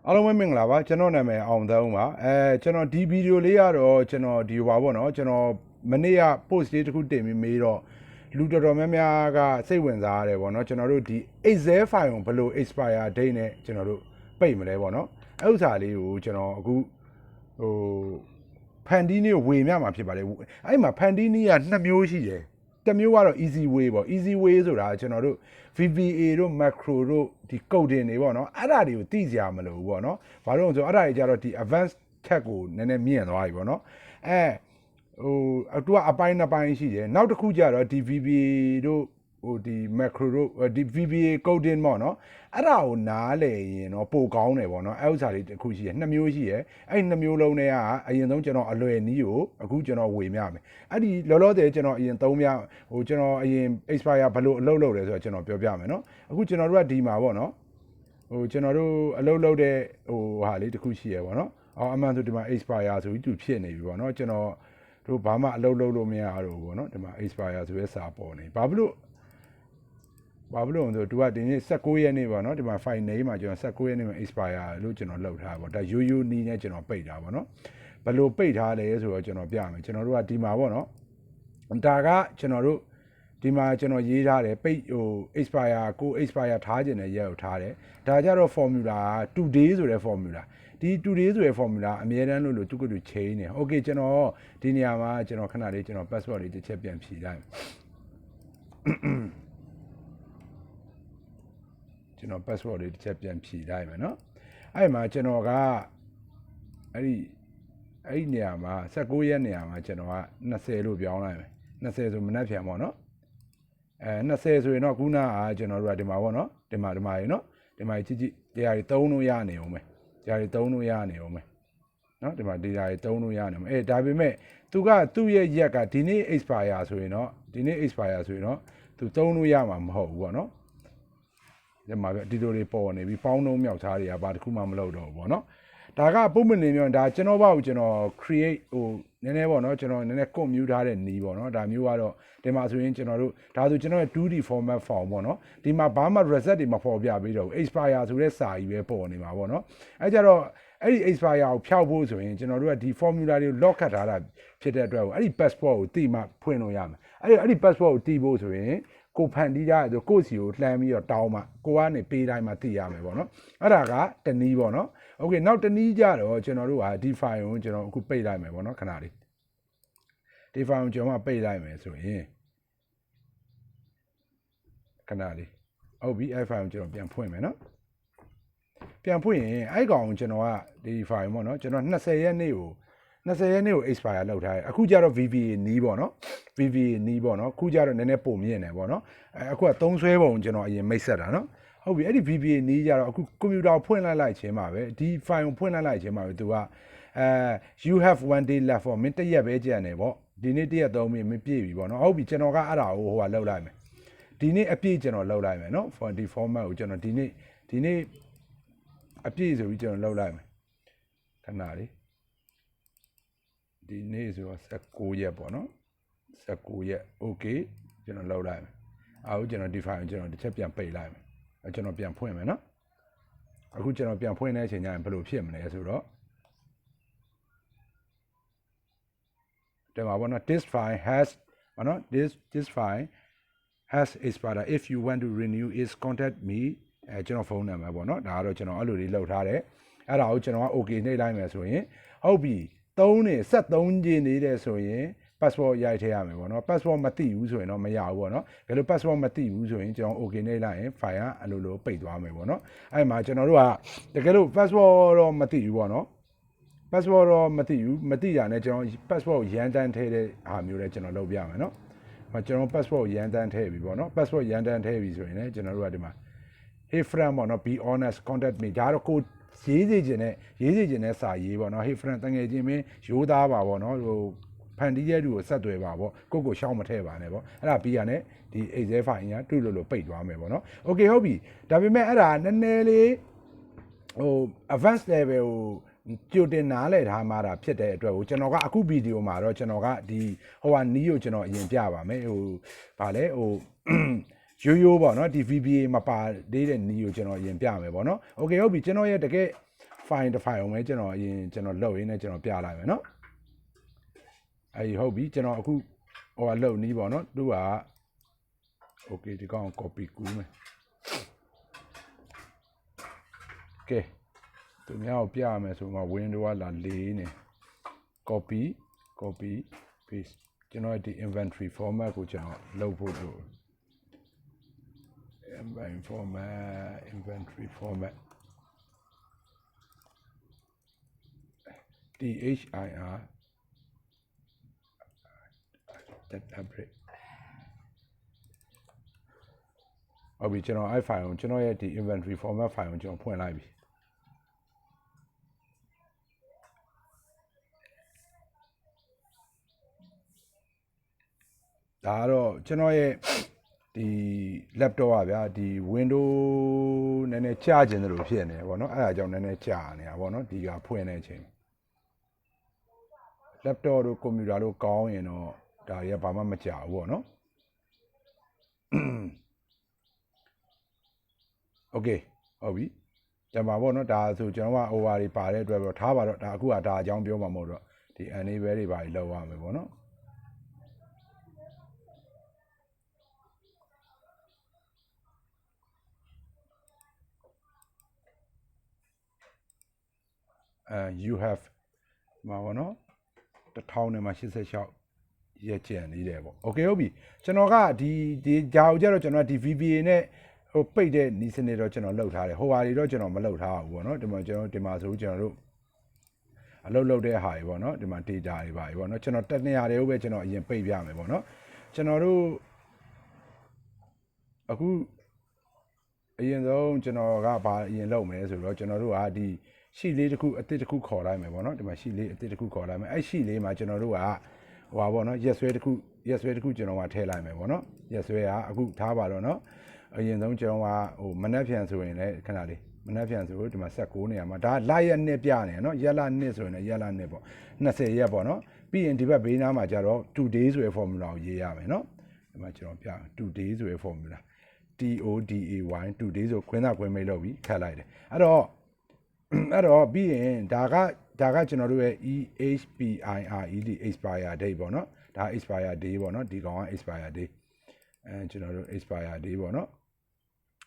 အားလုံးပဲမင်္ဂလာပါကျွန်တော်နာမည်အောင်သုံးပါကျွန်တော်ဒီဗီဒီယိုလေးကတော့ကျွန်တော်ဒီပါပေါ့နော်ကျွန်တော်မနေ့က post လေးတစ်ခုတင်ပြီးမေးတော့လူတော်တော်များများကစိတ်ဝင်စားရတယ်ပေါ့နော်ကျွန်တော်တို့ဒီ Excel file ကိုဘယ်လို expire date နဲ့ကျွန်တော်တို့ပိတ်မလဲပေါ့နော်အဲ့ဥစ္စာလေးကိုကျွန်တော်အခုဟိုဖန်တီးနည်းဝေမျှမှာဖြစ်ပါတယ်အဲ့မှာဖန်တီးနည်းက2မျိုးရှိတယ်တစ်မျိုးကတော့ easy way ပေါ့ easy way ဆိုတာကျွန်တော်တို့ VBA တို့ macro တို့ဒီ coding တွေပေါ့နော်အဲ့ဒါတွေကိုသိကြမလို့ပေါ့နော်ဘာလို့လဲဆိုတော့အဲ့ဒါတွေကြတော့ဒီ advanced tech ကိုနည်းနည်းမြင့်သွားပြီပေါ့နော်သူကအပိုင်းနှစ်ပိုင်းရှိတယ်နောက်တစ်ခုကြတော့ဒီ VBA တို့ဟိုဒီ macro တို့ဒီ VBA coding ပေါ့နော်အဲ့ဒါကိုနားလည်ရင်တော့ပိုကောင်းတယ်ပေါ့နော်အဲ့ဥစ္စာလေးတစ်ခုရှိတယ်2မျိုးရှိတယ်အဲ့2မျိုးလုံးတွေကအရင်ဆုံးကျွန်တော်အလွယ်နည်းကိုအခုကျွန်တော်ဝေမျှမယ်အဲ့ဒီလောလောဆယ်ကျွန်တော်အရင်3မျှဟိုကျွန်တော်အရင် expire ဘယ်လိုအလုပ်လုပ်လဲဆိုတော့ကျွန်တော်ပြောပြမယ်နော်အခုကျွန်တော်တို့ကဒီမှာပေါ့နော်ဟိုကျွန်တော်တို့အလုပ်လုပ်တဲ့ဟိုဟာလေးတစ်ခုရှိရပေါ့နော်အမှန်ဆိုဒီမှာ expire ဆိုပြီးသူဖြစ်နေပြီပေါ့နော်ကျွန်တော်တို့ဘာမှအလုပ်လုပ်လို့မရတော့ဘူးပေါ့နော်ဒီမှာ expire ဆိုရဲစာပေါ်နေဘာဖြစ်လို့ဆိုသူကဒီနေ့16ရက်နေ့ပေါ့နော်ဒီမှာ file name မှာကျွန်တော်16ရက်နေ့မှာ expire လို့ကျွန်တော်လုပ်ထားပါဒါရိုးရိုးနီးနဲ့ကျွန်တော်ပိတ်ထားပါနော်ဘယ်လိုပိတ်ထားလဲဆိုတော့ကျွန်တော်ပြမယ်ကျွန်တော်တို့ကဒီမှာပေါ့နော်ဒါကကျွန်တော်တို့ဒီမှာကျွန်တော်ရေးထားတယ်ပိတ်ဟို expire ကို expire ထားခြင်းနဲ့ရက်ကိုထားတယ်ဒါကြတော့ formula today ဆိုတဲ့ formula ဒီ today ဆိုတဲ့ formula အမြဲတမ်းလို့သူကတူ change နေ okay ကျွန်တော်ဒီနေရာမှာကျွန်တော်ခဏလေးကျွန်တော် password လေးတစ်ချက်ပြန်ဖြည့်လိုက်ကျွန်တော် password လေးတစ်ချက်ပြန်ဖြည့်လိုက်မယ်နော်အဲ့မှာကျွန်တော်ကအဲ့ဒီနေရာမှာ16ရက်နေရာမှာကျွန်တော်က20လို့ပြောင်းလိုက်မယ်20ဆိုမနှက်ပြန်ပေါ့နော်20ဆိုရင်တော့ခုနကကျွန်တော်တို့ကဒီမှာပေါ့နော်ဒီမှာရေနော်ဒီမှာကြည့်တရားတွေသုံးလို့ရနေအောင်မယ်တရားတွေသုံးလို့ရနေအောင်မယ်နော်ဒီမှာတရားတွေသုံးလို့ရနေအောင်ဒါပေမဲ့သူကသူ့ရဲ့ရက်ကဒီနေ့ expire ဆိုရင်တော့ဒီနေ့ expire ဆိုရင်တော့သူသုံးလို့ရမှာမဟုတ်ဘူးပေါ့နော်ဒီမှာဒီလိုတွေပေါ်နေပြီပေါင်းလုံးမြောက်သားတွေကဘာတစ်ခုမှမလုပ်တော့ဘူးပေါ့နော်ဒါကပုံမှန်နေမျိုးဒါကျွန်တော်ဘာကိုကျွန်တော် create ဟိုနည်းနည်းပေါ့နော်ကျွန်တော်နည်းနည်း compute ထားတဲ့နီးပေါ့နော်ဒါမျိုးကတော့ဒီမှာဆိုရင်ကျွန်တော်တို့ဒါဆိုကျွန်တော်ရဲ့ 2D format form ပေါ့နော်ဒီမှာဘာမှ reset တွေမပေါ်ပြပေးတော့ဘူး expire ဆိုတဲ့စာကြီးပဲပေါ်နေမှာပေါ့နော်အဲကြတော့အဲ့ဒီ expire ကိုဖျောက်ဖို့ဆိုရင်ကျွန်တော်တို့ကဒီ formula တွေကို lock ခတ်ထားတာဖြစ်တဲ့အတွက်အဲ့ဒီ passport ကိုတိမှဖွင့်လို့ရမယ်အဲ့ဒီ passport ကိုတိဖို့ဆိုရင်ကိုဖန်တီးကြရဆိုကိုစီကိုလှမ်းပြီးတော့တောင်းမှကိုကနေပေးတိုင်းမှသိရမယ်ပေါ့နော်အဲ့ဒါကတနည်းပေါ့နော်โอเคနောက်တနည်းကြတော့ကျွန်တော်တို့ကဒီ file ကိုကျွန်တော်အခုပိတ်လိုက်မယ်ပေါ့နော်ခဏလေးဒီ file ကိုကျွန်တော်ပိတ်လိုက်မယ်ဆိုရင်ခဏလေးဟုတ်ပြီအဲ့ file ကိုကျွန်တော်ပြန်ဖွင့်မယ်နော်ပြန်ဖွင့်ရင်အဲ့ကောင်ကိုကျွန်တော်ကဒီ file ပေါ့နော်ကျွန်တော်20ရက်နေ့ကိုexpire လုပ်ထားတယ်အခုကျတော့ VBA နီးပေါ့နော် VBA နီးပေါ့နော်အခုကျတော့နည်းနည်းပုံမြင့်နေပေါ့နော်အခုကသုံးဆွဲပုံကျွန်တော်အရင်မိတ်ဆက်တာနော်ဟုတ်ပြီအဲ့ဒီ VBA နီးကြတော့အခုကွန်ပျူတာကိုဖွင့်လိုက်ခြင်းပါပဲဒီ file ကိုဖွင့်လိုက်ခြင်းပါပဲသူကyou have one day left for မင်းတစ်ရက်ပဲကြံနေပေါ့ဒီနေ့တစ်ရက်သုံးမိမပြည့်ပြီပေါ့နော်ဟုတ်ပြီကျွန်တော်ကအဲ့ဒါကိုဟိုကလောက်လိုက်မယ်ဒီနေ့အပြည့်ကျွန်တော်လောက်လိုက်မယ်နော် for ဒီ format ကိုကျွန်တော်ဒီနေ့အပြည့်ဆိုပြီးကျွန်တော်လောက်လိုက်မယ်ခဏလေးဒီနေ့ဆိုတော့16ရက်ပေါ့နော်16ရက် okay ကျွန်တော်လောက်လိုက်မယ်အခုကျွန်တော်ဒီ file ကိုကျွန်တော်တစ်ချက်ပြန်ပိတ်လိုက်မယ်ကျွန်တော်ပြန်ဖွင့်မယ်နော်အခုကျွန်တော်ပြန်ဖွင့်တဲ့အချိန်ကျရင်ဘယ်လိုဖြစ်မလဲဆိုတော့ဒီမှာပေါ့နော် this file has ပေါ့နော် this file has expired if you want to renew is contact me ကျွန်တော်ဖုန်းနံပါတ်ပေါ့နော်ဒါကတော့ကျွန်တော်အဲ့လိုလေးလောက်ထားတယ်အဲ့ဒါကိုကျွန်တော်က okay နှိပ်လိုက်မယ်ဆိုရင်ဟုတ်ပြီ73ကျင်းနေတဲ့ဆိုရင် passport ရိုက်ထည့်ရမယ်ပေါ့နော် passport မသိဘူးဆိုရင်တော့မရဘူးပေါ့နော်ဒါလို့ passport မသိဘူးဆိုရင်ကျွန်တော် okay နှိပ်လိုက်ရင် file ကအဲ့လိုပိတ်သွားမယ်ပေါ့နော်အဲ့မှာကျွန်တော်တို့ကတကယ်လို့ passport တော့မသိဘူးပေါ့နော် passport တော့မသိဘူးမသိတာနဲ့ကျွန်တော် passport ကိုရန်တန်းထည့်တဲ့ဟာမျိုးလဲကျွန်တော်လုပ်ပြမယ်နော်ကျွန်တော် passport ကိုရန်တန်းထည့်ပြီပေါ့နော် passport ရန်တန်းထည့်ပြီဆိုရင်လည်းကျွန်တော်တို့ကဒီမှာ hey friend ပေါ့နော် be honest contact me ဒါတော့ကိုရေးစေခြင်းနဲ့စာရေးပေါ့နော် hey friend တငယ်ချင်းမင်းရိုးသားပါပေါ့နော်ဟိုဖန်တီးရဲ့လူကိုဆက်သွယ်ပါပေါ့ကိုရှောင်းမထည့်ပါနဲ့ပေါ့အဲ့ဒါပြီးရနဲ့ဒီ Excel file ကတူလို့ပိတ်သွားမယ်ပေါ့နော် okay ဟုတ်ပြီဒါပေမဲ့အဲ့ဒါနည်းနည်းလေးဟို advanced level ကိုကြိုတင်နားလည်ထားမှတာဖြစ်တဲ့အတွက်ကိုကျွန်တော်ကအခုဗီဒီယိုမှာတော့ကျွန်တော်ကဒီဟိုဟာနီးကိုကျွန်တော်အရင်ပြပါမယ်ဟိုဗာလဲဟိုရိုးပေါ့နော်ဒီ VBA မပါသေးတဲ့နီးကိုကျွန်တော်အရင်ပြမယ်ပေါ့နော် okay ဟုတ်ပြီကျွန်တော်ရဲ့တကယ် file တစ် file အောင်ပဲကျွန်တော်အရင်ကျွန်တော်လုပ်ရင်းနဲ့ကျွန်တော်ပြလိုက်မယ်နော်အဲ့ဟုတ်ပြီကျွန်တော်အခုဟိုကလုပ်နီးပေါ့နော်သူက okay ဒီကောင် copy ကူးမယ်ကဲသူများကိုပြရမယ်ဆိုမှ window ကလာလေးနေ copy paste ကျွန်တော်ဒီ inventory format ကိုကျွန်တော်လုပ်ဖို့လို့ inventory format THIR that upgrade ဟုတ်ပြီကျွန်တော်အဲ့ file ကိုကျွန်တော်ရဲ့ဒီ inventory format file ကိုကျွန်တော်ဖွင့်လိုက်ပြီဒါတော့ကျွန်တော်ရဲ့ဒီ laptop อ่ะဗျာဒီ window နည်းနည်းကြာကျင်တယ်လို့ဖြစ်နေတယ်ပေါ့နော်အဲ့ဒါကြောင့်နည်းနည်းကြာနေတာပေါ့နော်ဒီကဖွင့်တဲ့အချိန် laptop တို့ computer တို့ကောင်းရင်တော့ဒါတွေကဘာမှမကြာဘူးပေါ့နော် okay ဟုတ်ပြီကျန်ပါပေါ့နော်ဒါဆိုကျွန်တော်က over တွေပါတဲ့အတွက်ပေါ့ထားပါတော့ဒါအခုကဒါအကြောင်းပြောမှာမဟုတ်တော့ဒီ enable တွေပါလောက်ရမယ်ပေါ့နော်you have မှာပေါ့နော်1000နဲ့မှ86ရက်ကျန်နေတယ်ပေါ့ okay ဟုတ်ပြီကျွန်တော်ကဒီဂျာကိုကြတော့ကျွန်တော်ဒီ VBA နဲ့ဟိုပိတ်တဲ့နီးစနစ်တော့ကျွန်တော်လုပ်ထားတယ်ဟိုဟာတွေတော့ကျွန်တော်မလုပ်ထားဘူးပေါ့နော်ဒီမှာကျွန်တော်ဒီမှာဆိုကျွန်တော်တို့အလုပ်တဲ့ဟာတွေပေါ့နော်ဒီမှာ data တွေပါပေါ့နော်ကျွန်တော်တက်နေရတယ်ဟုတ်ပဲကျွန်တော်အရင်ပိတ်ပြမယ်ပေါ့နော်ကျွန်တော်တို့အခုအရင်ဆုံးကျွန်တော်ကဘာအရင်လုပ်မယ်ဆိုတော့ကျွန်တော်တို့ကဒီရှိလေးတစ်ခုအသစ်တစ်ခုခေါ်လိုက်မယ်ပေါ့နော်ဒီမှာရှိလေးအသစ်တစ်ခုခေါ်လိုက်မယ်အဲ့ရှိလေးမှာကျွန်တော်တို့ကဟိုပါပေါ့နော်ရက်ဆွဲတစ်ခုကျွန်တော်ကထည့်လိုက်မယ်ပေါ့နော်ရက်ဆွဲကအခုထားပါတော့နော်အရင်ဆုံးကျွန်တော်ကဟိုမနက်ဖြန်ဆိုရင်လည်းခဏလေးမနက်ဖြန်ဆိုဒီမှာ16နေရာမှာဒါလာရက်နှစ်ပြနေနော်ရက်လာနှစ်ဆိုရင်လည်းရက်လာနှစ်ပေါ့20ရက်ပေါ့နော်ပြီးရင်ဒီဘက်ဘေးနားမှာကျတော့ today ဆိုတဲ့ formula ကိုရေးရမယ်နော်ဒီမှာကျွန်တော်ပြ today ဆိုတဲ့ formula TODAY today ဆိုခွင်းသာခွင်းမိတ်လုပ်ပြီးခတ်လိုက်တယ်အဲ့တော့ပြီးရင်ဒါကကျွန်တော်တို့ရဲ့ EHPIRED expire date ပေါ့နော်ဒါ expire date ပေါ့နော်ဒီကောင်က expire date ကျွန်တော်တို့ expire date ပေါ့နော်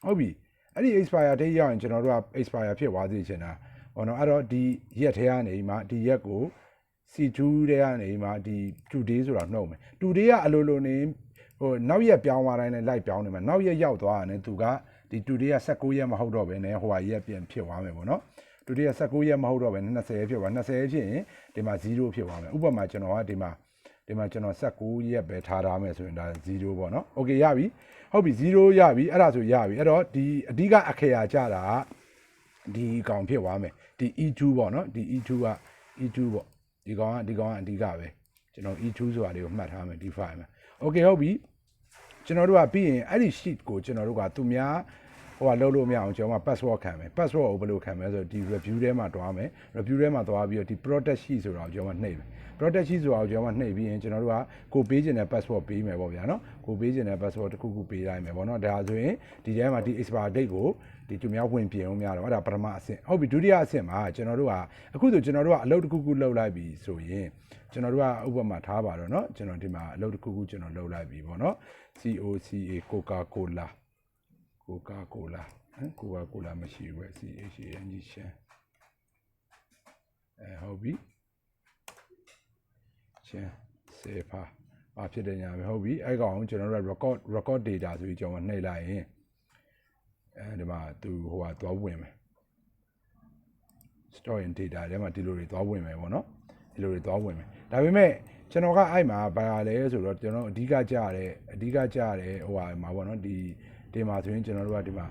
ဟုတ်ပြီအဲ့ဒီ expire date ရောက်ရင်ကျွန်တော်တို့က expire ဖြစ်သွားစေချင်တာပေါ့နော်အဲ့တော့ဒီရက်ထဲကနေမှဒီရက်ကို C2 ထဲကနေမှဒီ today ဆိုတာနှုတ်မယ် today ကအလိုလိုနေဟိုနောက်ရက်ပြောင်းသွားတိုင်းနဲ့လိုက်ပြောင်းနေမှာနောက်ရက်ရောက်သွားတယ်သူကဒီ today က19ရက်မဟုတ်တော့ဘဲနဲ့ဟိုဟာရက်ပြန်ဖြစ်သွားမယ်ပေါ့နော် today က19ရက်မဟုတ်တော့ဘဲ20ဖြစ်သွား20ဖြစ်ရင်ဒီမှာ0ဖြစ်သွားမယ်ဥပမာကျွန်တော်ကဒီမှာကျွန်တော်19ရက်ပဲထားမယ်ဆိုရင်ဒါ0ပေါ့နော် okay ရပြီဟုတ်ပြီ0ရပြီအဲ့ဒါဆိုရပြီအဲ့တော့ဒီအဓိကအခရာကြတာဒီကောင်ဖြစ်သွားမယ်ဒီ E2 ပေါ့နော်ဒီ E2 ပေါ့ဒီကောင်ကအဓိကပဲကျွန်တော် E2 ဆိုတာတွေကိုမှတ်ထားမယ်ဒီ file မှာ okay ဟုတ်ပြီကျွန်တော်တို့ကပြီးရင်အဲ့ဒီ sheet ကိုကျွန်တော်တို့ကသူများဟိုကလုံးလို့မရအောင်ကျွန်တော်က password ခံမယ် password ကိုဘယ်လိုခံမလဲဆိုတော့ဒီ review ထဲမှာတွားမယ် review ထဲမှာတွားပြီးတော့ဒီ product sheet ဆိုတာကိုကျွန်တော်ကနှိပ်မယ် product sheet ဆိုတာကိုကျွန်တော်ကနှိပ်ပြီးရင်ကျွန်တော်တို့ကကိုပေးခြင်းတဲ့ password ပေးမယ်ပေါ့ဗျာနော်ကိုပေးခြင်းတဲ့ password တစ်ခုခုပေးလိုက်မယ်ပေါ့နော်ဒါဆိုရင်ဒီထဲမှာဒီ expire date ကိုဒီသူများဝင်ပြင်အောင်များတော့အဲ့ဒါပထမအဆင့်ဟုတ်ပြီဒုတိယအဆင့်မှာကျွန်တော်တို့ကအခုဆိုကျွန်တော်တို့ကအလုပ်တစ်ခုခုလုပ်လိုက်ပြီဆိုရင်ကျွန်တော်တို့ကဥပမာထားပါတော့เนาะကျွန်တော်ဒီမှာအလုပ်တစ်ခုခုကျွန်တော်လုပ်လိုက်ပြီပေါ့เนาะ COCA Coca-Cola မရှိဘူး CHANG ရှမ်းဟုတ်ပြီရှမ်းစေဖာဘာဖြစ်တယ်ညာပဲဟုတ်ပြီအဲ့ကောင်ကျွန်တော်တို့က record data ဆိုပြီးကျွန်တော်နှိပ်လိုက်ရင်ဒီမှာသူဟိုဟာသွားဝင်မယ် store in data ထဲမှာဒီလိုတွေသွားဝင်မယ်ပေါ့နော်ဒီလိုတွေသွားဝင်မယ်ဒါပေမဲ့ကျွန်တော်ကအဲ့မှာဘာလဲဆိုတော့ကျွန်တော်အဓိကကြရတယ်ဟိုဟာမှာပေါ့နော်ဒီမှာဆိုရင်ကျွန်တော်တို့ကဒီမှာ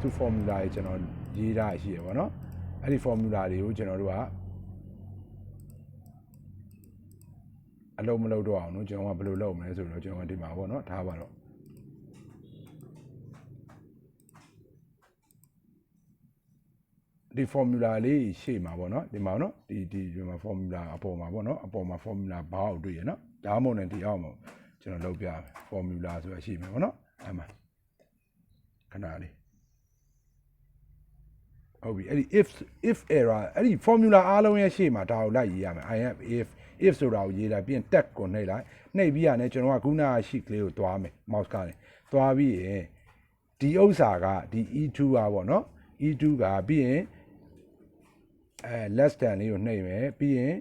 သူ formula ကြီးကျွန်တော်ရေးထားရှိရပေါ့နော်အဲ့ဒီ formula တွေကိုကျွန်တော်တို့ကအလုံးမလုံးတော့အောင်နော်ကျွန်တော်ကဘယ်လိုလုပ်မလဲဆိုတော့ကျွန်တော်ဒီမှာပေါ့နော်ထားပါတော့ဒီ formula လေးရှေ့မှာပေါ့နော်ဒီမှာနော်ဒီမှာ formula အပေါ်မှာပေါ့နော်အပေါ်မှာ formula ဘာကိုတွေ့ရနော်ဒါမှမဟုတ်လည်းဒီအောက်မှာကျွန်တော်လုပ်ပြမယ် formula ဆိုတာရှိမယ်ပေါ့နော်အဲ့မှာခဏလေး ဟုတ်ပြီအဲ့ဒီ if error အဲ့ဒီ formula အားလုံးရဲ့ရှေ့မှာဒါကိုလိုက်ရေးရမယ် I have if ဆိုတာကိုရေးလိုက်ပြီးရင် tag ကိုနှိပ်လိုက်နှိပ်ပြီးရနဲ့ကျွန်တော်ကခုနက sheet ကလေးကိုသွားမယ် mouse ကနေသွားပြီးရင်ဒီဥစ္စာကဒီ e2 อ่ะပေါ့နော် e2 ကပြီးရင်less than လေးကိုနှိပ်မယ်ပြီးရင်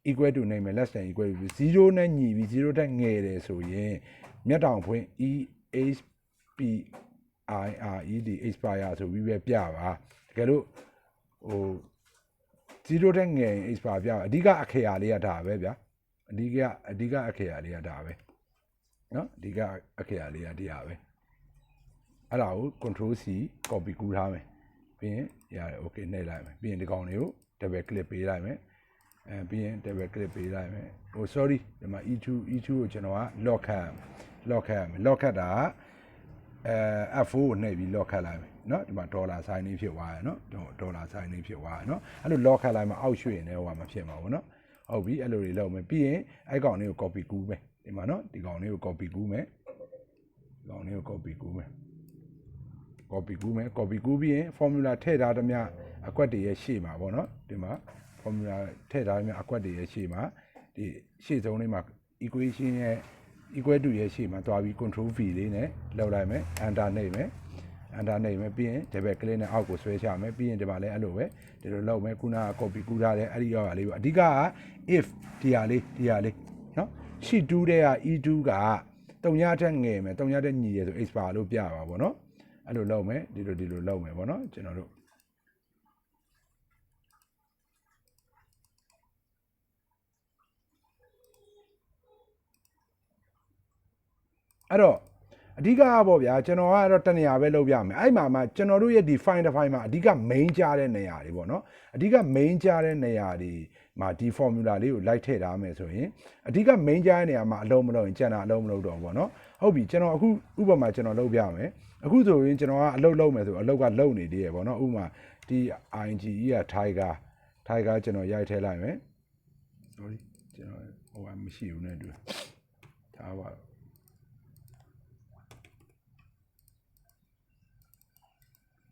equal to နှိပ်မယ် less than equal to 0နဲ့ညီပြီး0တက်ငယ်တယ်ဆိုရင်မျက်တောင်ဖွင့် EHPIRED expire ဆိုပြီးပဲပြပါတကယ်လို့ဟို0တက်ငယ် expire ပြအဓိကအခရာလေးကဒါပဲဗျာအဓိကအခရာလေးကဒါပဲเนาะအဓိကအခရာလေးကတရားပဲအဲ့ဒါကို control C copy ကူးထားမယ်ပြီးရင်ရတယ် okay နှိပ်လိုက်မယ်ပြီးရင်ဒီကောင်လေးကို double click ပေးလိုက်မယ်ပြီးရင် double click ပေးလိုက်မယ်ဟို sorry ဒီမှာ E2 ကိုကျွန်တော်က lock ခတ်ရမယ် lock ခတ်တာF4 ကိုနှိပ်ပြီး lock ခတ်လိုက်မယ်เนาะဒီမှာ dollar sign လေးဖြစ်သွားရယ်เนาะdollar sign လေးဖြစ်သွားရယ်เนาะအဲ့လို lock ခတ်လိုက်မှအောက်ရွှေ့နေဟိုမှာမဖြစ်မှာဘူးเนาะဟုတ်ပြီအဲ့လိုတွေလုပ်မယ်ပြီးရင်အဲ့ကောင်လေးကို copy ကူးမယ်ဒီမှာเนาะဒီကောင်လေးကို copy ကူးမယ်ဒီကောင်လေးကို copy ကူးမယ် copy ကူးပြီးရင် formula ထည့်ထားသမျှအကွက်တွေရဲ့ရှေ့မှာပေါ့နော်ဒီမှာ formula ထည့်ထားသမျှအကွက်တွေရဲ့ရှေ့မှာဒီရှေ့ဆုံးလေးမှာ equation ရဲ့ equal to ရဲ့ရှေ့မှာတွားပြီး control V လေးနဲ့လောက်လိုက်မယ် enter နှိပ်မယ်ပြီးရင် double click နဲ့အောက်ကိုဆွဲချမယ်ပြီးရင်ဒီမှာလည်းအဲ့လိုပဲဒီလိုလုပ်မယ်ခုနက copy ကူးထားတဲ့အဲ့ဒီရောက်ရလေးပေါ့အဓိကက if ဒီဟာလေးနော် sheet 2တဲ့က E2 က3ထက်ငယ်မယ်3ထက်ညီရယ်ဆို expire လို့ပြပါပေါ့နော်အဲ့လိုလုပ်မယ်ဒီလိုလုပ်မယ်ပေါ့နော်ကျွန်တော်တို့အဲ့တော့အဓိကပေါ့ဗျာကျွန်တော်ကတော့တနေရာပဲလုပ်ပြမယ်အဲ့မှာမှကျွန်တော်တို့ရဲ့ဒီ file တစ် file မှာအဓိက main ကြားတဲ့နေရာတွေပေါ့နော်အဓိက main ကြားတဲ့နေရာတွေမှာဒီ formula လေးကိုလိုက်ထည့်ထားမယ်ဆိုရင်အဓိက main ကြားတဲ့နေရာမှာအလုံးမလုံးရင်ကျန်တာအလုံးမလုံးတော့ဘူးပေါ့နော်ဟုတ်ပြီကျွန်တော်အခုဥပမာကျွန်တော်လုပ်ပြမယ်အခုဆိုရင်ကျွန်တော်ကအလုပ်လုပ်မယ်ဆိုအလုပ်ကလုပ်နေသေးရပေါ့နော်ဥပမာဒီ INGE က Tiger ကျွန်တော်ရိုက်ထည့်လိုက်မယ် sorry ကျွန်တော်ဟိုမရှိဘူးနဲ့တူထားပါ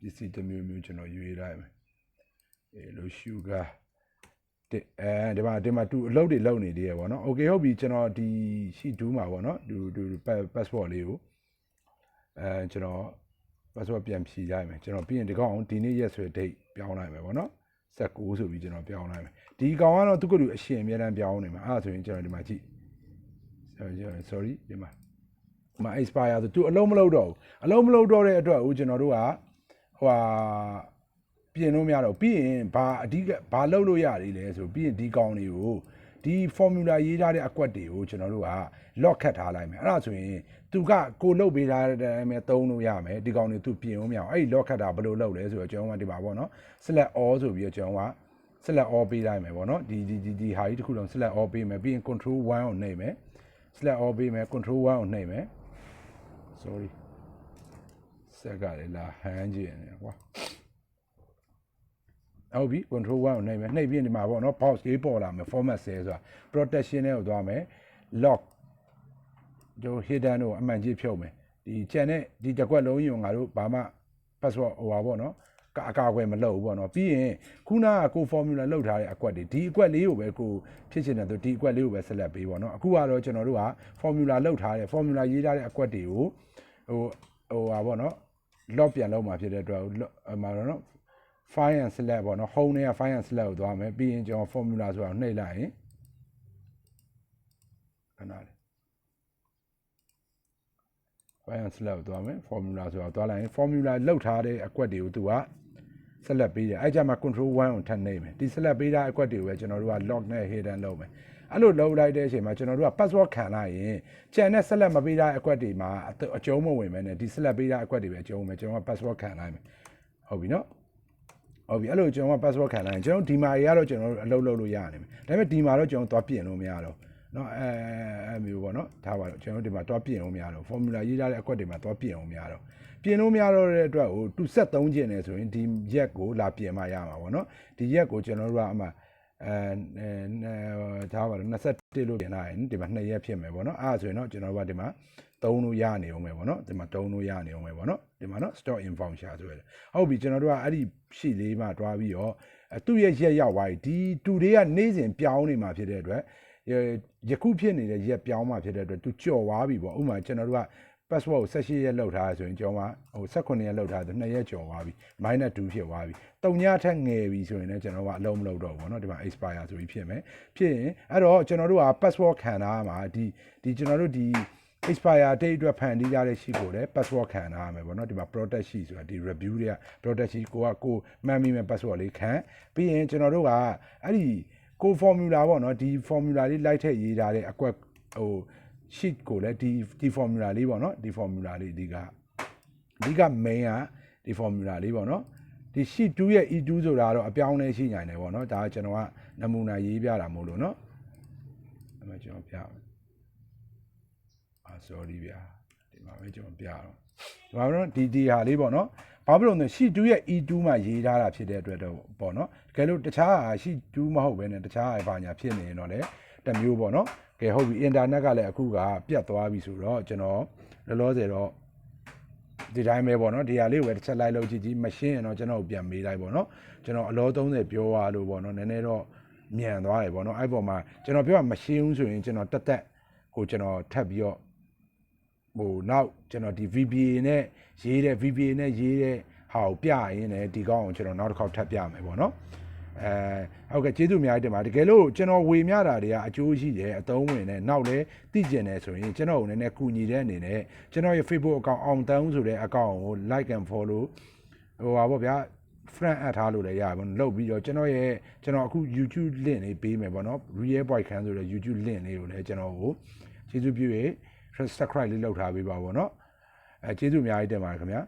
ပစ္စည်းတစ်မျိုးကျွန်တော်ရွေးလိုက်မယ်လို sugar ဒီမှာတူအလုပ်တွေလုပ်နေသေးရပေါ့နော် okay ဟုတ်ပြီကျွန်တော်ဒီ sheet 2မှာပေါ့နော်ဒီ passport လေးကိုကျွန်တော် password ပြန်ဖြည့်လိုက်မယ်ကျွန်တော်ပြီးရင်ဒီကောင်ဒီနေ့ရက်ဆွဲ date ပြောင်းလိုက်မယ်ပေါ့နော်19ဆိုပြီးကျွန်တော်ပြောင်းလိုက်မယ်ဒီကောင်ကတော့သူကလူအရှင်အများတန်းပြောင်းနေမှာအဲ့ဒါဆိုရင်ကျွန်တော်ဒီမှာကြည့် sorry ဒီမှာ expire ဆိုသူအလုံးမလုပ်တော့တဲ့အတွက်ဦးကျွန်တော်တို့ကဟိုပြင်လို့မရတော့ပြီးရင်ဘာလုပ်လို့ရသေးလဲဆိုပြီးရင်ဒီကောင်တွေကိုဒီ formula ရေးထားတဲ့အကွက်တွေကိုကျွန်တော်တို့က lock ခတ်ထားလိုက်မယ်အဲ့ဒါဆိုရင်သူကကိုလုတ်ပေးထားတဲ့အတိုင်းပဲသုံးလို့ရမယ်ဒီကောင်တွေသူပြင်လို့မရအောင်အဲ့ဒီ lock ခတ်တာဘယ်လိုလုပ်လဲဆိုတော့ကျွန်တော်ကဒီမှာပေါ့နော် select all ဆိုပြီးတော့ကျွန်တော်က select all ပေးလိုက်မယ်ပေါ့နော်ဒီဟာကြီးတစ်ခုလုံး select all ပေးမယ်ပြီးရင် control 1ကိုနှိပ်မယ် select all ပေးမယ် control 1ကိုနှိပ်မယ် sorry စက်ကလည်းလာဟန်းကြည့်နေကွာဟုတ်ပြီ control 1ကိုနှိပ်မယ်နှိပ်ပြီးဒီမှာပေါ့နော် box လေးပေါ်လာမယ် format cell ဆိုတာ protection နဲ့ကိုသွားမယ် lock တို့ hidden တို့အမှန်ကြီးဖြုတ်မယ်ဒီ channel ဒီတစ်ခွက်လုံးရင်ငါတို့ဘာမှ password ဟိုပါပေါ့နော်အကာအကွယ်မလုပ်ဘူးပေါ့နော်ပြီးရင်ခုနကကို formula လောက်ထားတဲ့အကွက်တွေဒီအကွက်လေးကိုပဲကိုဖြစ်ချင်တယ်ဆိုဒီအကွက်လေးကိုပဲ select ပေးပေါ့နော်အခုကတော့ကျွန်တော်တို့က formula လောက်ထားတဲ့ formula ရေးထားတဲ့အကွက်တွေကိုဟိုပါပေါ့နော် lock ပြန်လုပ်မှာဖြစ်တဲ့အတွက်မှာတော့နော် file and select ပေါ့နော် home နဲ့က file and select ကိုသွားမယ်ပြီးရင်ကျွန်တော် formula ဆိုတာနှိပ်လိုက်ရင်ခဏလေး file and select ကိုသွားမယ် formula ဆိုတာသွားလိုက်ရင် formula လောက်ထားတဲ့အကွက်တွေကိုသူက select ပေးတယ်အဲ့ကြမှာ control 1ကိုထပ်နှိပ်မယ်ဒီ select ပေးတဲ့အကွက်တွေကိုပဲကျွန်တော်တို့က lock နဲ့ hidden လုပ်မယ်အဲ့လိုလုပ်လိုက်တဲ့အချိန်မှာကျွန်တော်တို့က password ခံလိုက်ရင်ကျန်တဲ့ select မပေးတဲ့အကွက်တွေမှာအကျုံးမဝင်မဲနဲ့ဒီ select ပေးတဲ့အကွက်တွေပဲအကျုံးမယ်ကျွန်တော်က password ခံလိုက်မယ်ဟုတ်ပြီနော်ဟုတ်ပြီအဲ့လိုကျွန်တော်က password ခံလိုက်ရင်ကျွန်တော်ဒီမှာရတော့ကျွန်တော်တို့အလုပ်လုပ်လို့ရနေမယ်ဒါပေမဲ့ဒီမှာတော့ကျွန်တော်သွားပြင်လို့မရတော့เนาะအဲမျိုးပေါ့เนาะထားပါတော့ကျွန်တော်ဒီမှာသွားပြင်လို့မရတော့ formula ရေးထားတဲ့အကွက်တွေမှာသွားပြင်လို့မရတော့ပြင်လို့မရတော့တဲ့အတွက်ကိုသူ73ကျင်နေဆိုရင်ဒီရက်ကိုလာပြင်မှရမှာပေါ့เนาะဒီရက်ကိုကျွန်တော်တို့ကအမှထားပါတော့21လို့ပြင်လိုက်ရင်ဒီမှာ2ရက်ဖြစ်မယ်ပေါ့เนาะအဲ့ဒါဆိုရင်တော့ကျွန်တော်တို့ကဒီမှာ သုံးလို့ရနေအောင်ပဲပေါ့နော်ဒီမှာသုံးလို့ရနေအောင်ပဲပေါ့နော်ဒီမှာနော် store in function ဆိုရယ်ဟုတ်ပြီကျွန်တော်တို့ကအဲ့ဒီ sheet လေးမှာတွားပြီးတော့သူ့ရဲ့ရက်ရောက်သွားပြီဒီတူတွေကနေ့စဉ်ပြောင်းနေမှာဖြစ်တဲ့အတွက်ယခုဖြစ်နေတဲ့ရက်ပြောင်းမှာဖြစ်တဲ့အတွက်သူကြော်သွားပြီပေါ့ဥပမာကျွန်တော်တို့က password ကို18ရက်လောက်ထားဆိုရင်ကျော်မှာဟို18ရက်လောက်ထားဆို2ရက်ကျော်သွားပြီ -2 ဖြစ်သွားပြီ3ညထက်ငယ်ပြီဆိုရင်လည်းကျွန်တော်ကအလုံးမလုပ်တော့ဘူးပေါ့နော်ဒီမှာ expire ဆိုပြီးဖြစ်မယ်ဖြစ်ရင်အဲ့တော့ကျွန်တော်တို့က password ခံထားမှာဒီကျွန်တော်တို့ဒီ expire date အတွက်ဖန်တီးရတဲ့ sheet ကိုလည်း password ခံထားရမယ်ပေါ့နော်ဒီမှာ protect sheet ဆိုတာဒီ review တွေက protect sheet ကိုမှတ်မိမဲ့ password လေးခံပြီးရင်ကျွန်တော်တို့ကအဲ့ဒီကို formula ပေါ့နော်ဒီ formula လေးလိုက်ထည့်ရေးထားတဲ့အကွက်ဟို sheet ကိုလည်းဒီ formula လေးပေါ့နော်ဒီ formula လေးအဓိက main ကဒီ formula လေးပေါ့နော်ဒီ sheet 2ရဲ့ e2 ဆိုတာတော့အပြောင်းလဲရှိနိုင်တယ်ပေါ့နော်ဒါကကျွန်တော်ကနမူနာရေးပြတာမို့လို့နော်အဲ့မှာကျွန်တော်ပြမယ်sorry ဗျာဒီမှာပဲကျွန်တော်ပြတော့ဒီမှာတော့ဒီဟာလေးပေါ့နော်ဘာဖြစ်လို့လဲ sheet 2ရဲ့ e2 မှာရေးထားတာဖြစ်တဲ့အတွက်တော့ပေါ့နော်တကယ်လို့တခြားဟာ sheet 2မဟုတ်ဘဲနဲ့တခြားဟာဘာညာဖြစ်နေရင်တော့လေတမျိုးပေါ့နော်ကဲဟုတ်ပြီ internet ကလည်းအခုကပြတ်သွားပြီဆိုတော့ကျွန်တော်လောလောဆယ်တော့ဒီတိုင်းပဲပေါ့နော်ဒီဟာလေးကိုပဲတစ်ချက်လိုက်လို့ကြည့်မရှင်းရင်တော့ကျွန်တော်ပြန်မေးလိုက်ပေါ့နော်ကျွန်တော်အလော30ပြောရလို့ပေါ့နော်နည်းနည်းတော့မြန်သွားတယ်ပေါ့နော်အဲ့ပေါ်မှာကျွန်တော်ပြောမရှင်းဘူးဆိုရင်ကျွန်တော်တက်ကိုကျွန်တော်ထပ်ပြီးတော့ဟိုနောက်ကျွန်တော်ဒီ VBA နဲ့ရေးတဲ့ဟာကိုပြရင်းနဲ့ဒီကောင်းအောင်ကျွန်တော်နောက်တစ်ခေါက်ထပ်ပြမယ်ပေါ့နော်ဟုတ်ကဲ့ကျေးဇူးအများကြီးတင်ပါတကယ်လို့ကျွန်တော်ဝေမျှတာတွေကအကျိုးရှိတယ်အသုံးဝင်တယ်နောက်လည်းသိကျင်တယ်ဆိုရင်ကျွန်တော်ကိုနည်းနည်းကူညီတဲ့အနေနဲ့ကျွန်တော်ရဲ့ Facebook account အောင်တန်းဆိုတဲ့ account ကို like and follow ဟိုပါပေါ့ဗျာ friend add ထားလို့လည်းရပါဘူးလုပ်ပြီးတော့ကျွန်တော်အခု YouTube link လေးပေးမယ်ပေါ့နော် real boy ခန်းဆိုတဲ့ YouTube link လေးကိုလည်းကျွန်တော်ကိုကျေးဇူးပြုရ subscribe လေးလုပ်ထားပေးပါပေါ့နော်ကျေးဇူးအများကြီးတင်ပါတယ်ခင်ဗျာ